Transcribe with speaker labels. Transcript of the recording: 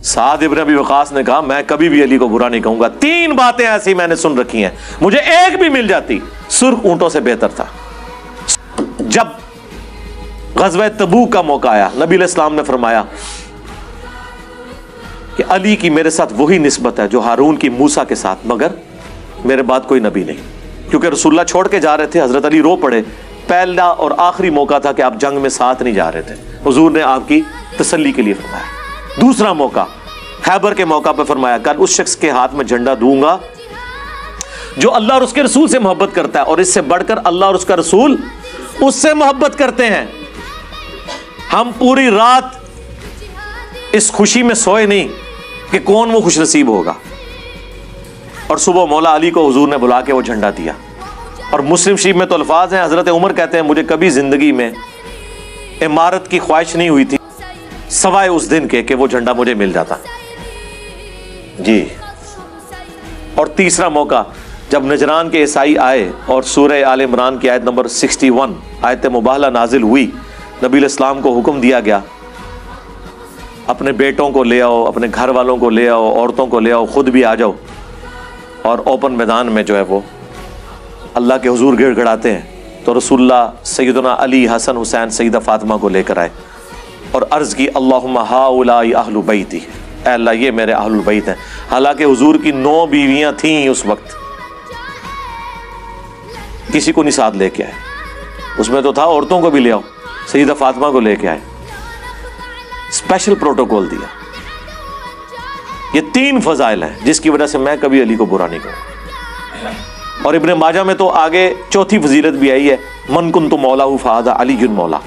Speaker 1: साद इब्न अबी वक़ास ने कहा मैं कभी भी अली को बुरा नहीं कहूंगा। 3 बातें ऐसी मैंने सुन रखी हैं, मुझे एक भी मिल जाती सुर्ख ऊंटों से बेहतर था। जब ग़ज़वा तबूक का मौका आया, नबी अलैहिस्सलाम ने फरमाया कि अली की मेरे साथ वही निस्बत है जो हारून की मूसा के साथ, मगर मेरे बाद कोई नबी नहीं। क्योंकि रसूलुल्लाह छोड़ के जा रहे थे, हजरत अली रो पड़े। पहला और आखिरी मौका था कि आप जंग में साथ नहीं जा रहे थे, हुजूर ने आपकी तसल्ली के लिए फरमाया। दूसरा मौका खैबर के मौका पर फरमाया कल उस शख्स के हाथ में झंडा दूंगा जो अल्लाह और उसके रसूल से मोहब्बत करता है, और इससे बढ़कर अल्लाह और उसका रसूल उससे मोहब्बत करते हैं। हम पूरी रात इस खुशी में सोए नहीं कि कौन वो खुश नसीब होगा, और सुबह मौला अली को हुजूर ने बुला के वो झंडा दिया। और मुस्लिम शरीफ में तो अल्फाज हैं, हजरत उमर कहते हैं मुझे कभी जिंदगी में इमारत की ख्वाहिश नहीं हुई थी सवाए उस दिन के कि वो झंडा मुझे मिल जाता जी। और तीसरा मौका जब नजरान के ईसाई आए और सूरह आल इमरान की आयत नंबर 61 आयत मुबाहला नाजिल हुई, नबी अलैहिस्सलाम को हुक्म दिया गया अपने बेटों को ले आओ, अपने घर वालों को ले आओ, औरतों को ले आओ, खुद भी आ जाओ, और ओपन मैदान में जो है वो अल्लाह के हुजूर गिड़गिड़ाते हैं। तो रसूलुल्लाह सैयदना अली, हसन, हुसैन, सैयदा फातिमा को लेकर आए और अर्ज़ की अल्लाहुम्मा हाउलाई अहलु बैती, ऐ अल्लाह ये मेरे अहलुल बैत हैं। हालांकि हुजूर की 9 बीवियां थीं उस वक्त, किसी को नहीं साथ लेके आए। उसमें तो था औरतों को भी ले आओ, सैयदा फातिमा को लेके आए, स्पेशल प्रोटोकॉल दिया। ये 3 फजाइल हैं जिसकी वजह से मैं कभी अली को बुरा नहीं कहूँगा। और इब्ने माजा में तो आगे चौथी फजीलत भी आई है, मन कुन्तु मौलाहु फहादा अलीयुन मौला।